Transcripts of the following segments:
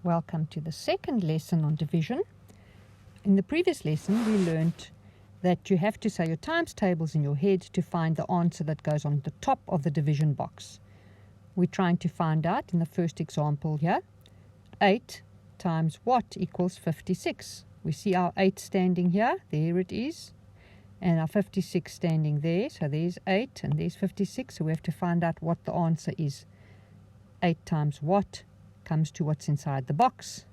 Welcome to the second lesson on division. In the previous lesson, we learned that you have to say your times tables in your head to find the answer that goes on the top of the division box. We're trying to find out in the first example here, 8 times what equals 56. We see our 8 standing here, there it is, and our 56 standing there. So there's 8 and there's 56, so we have to find out what the answer is. 8 times what comes to what's inside the box.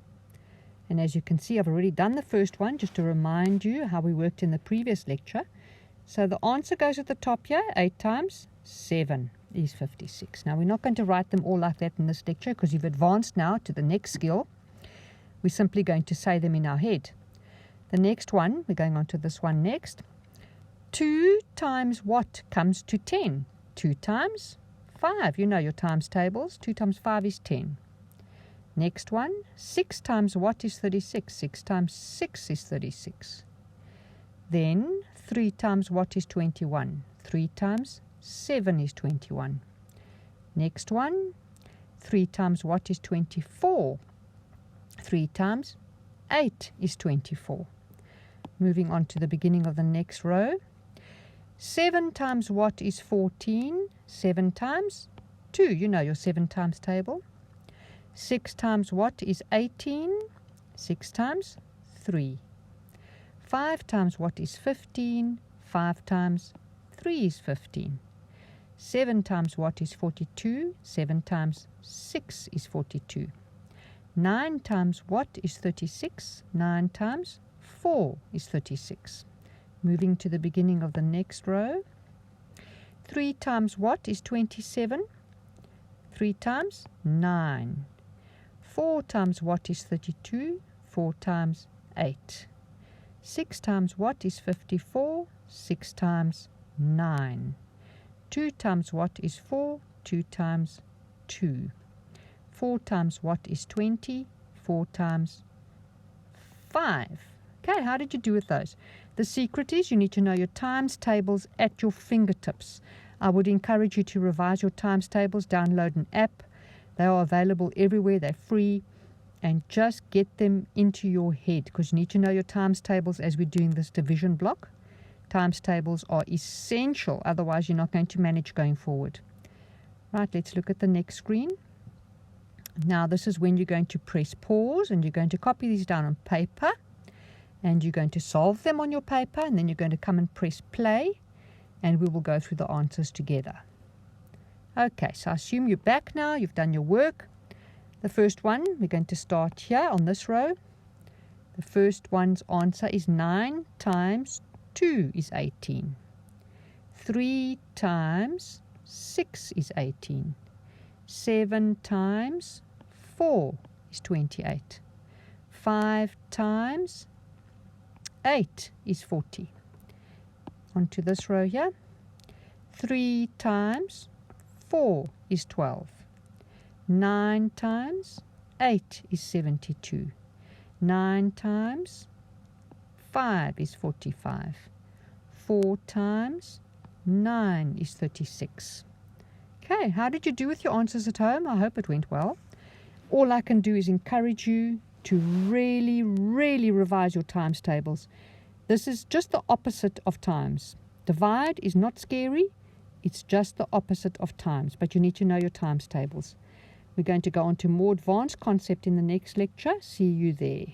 And as you can see, I've already done the first one just to remind you how we worked in the previous lecture. So the answer goes at the top here. 8 times 7 is 56. Now we're not going to write them all like that in this lecture because you've advanced now to the next skill. We're simply going to say them in our head. The next one, we're going on to this one next. 2 times what comes to 10? 2 times 5. You know your times tables. 2 times 5 is 10. Next one, 6 times what is 36? 6 times 6 is 36. Then 3 times what is 21? 3 times 7 is 21. Next one, 3 times what is 24? 3 times 8 is 24. Moving on to the beginning of the next row. 7 times what is 14? 7 times 2. You know your 7 times table. 6 times what is 18? 6 times 3. 5 times what is 15? 5 times 3 is 15. 7 times what is 42? 7 times 6 is 42. 9 times what is 36? 9 times 4 is 36. Moving to the beginning of the next row. 3 times what is 27? 3 times 9. 4 times what is 32? 4 times 8. 6 times what is 54? 6 times 9. 2 times what is 4? 2 times 2. 4 times what is 20? 4 times 5. Okay, how did you do with those? The secret is you need to know your times tables at your fingertips. I would encourage you to revise your times tables, download an app. They are available everywhere, they're free, and just get them into your head because you need to know your times tables as we're doing this division block. Times tables are essential, otherwise you're not going to manage going forward. Right, let's look at the next screen. Now this is when you're going to press pause and you're going to copy these down on paper and you're going to solve them on your paper, and then you're going to come and press play and we will go through the answers together. Okay, so I assume you're back now, you've done your work. The first one, we're going to start here on this row. The first one's answer is 9 times 2 is 18. 3 times 6 is 18. 7 times 4 is 28. 5 times 8 is 40. On to this row here. 3 times 4 is 12. 9 times 8 is 72. 9 times 5 is 45. 4 times 9 is 36. Okay, how did you do with your answers at home? I hope it went well. All I can do is encourage you to really, really revise your times tables. This is just the opposite of times. Divide is not scary. It's just the opposite of times, but you need to know your times tables. We're going to go on to more advanced concept in the next lecture. See you there.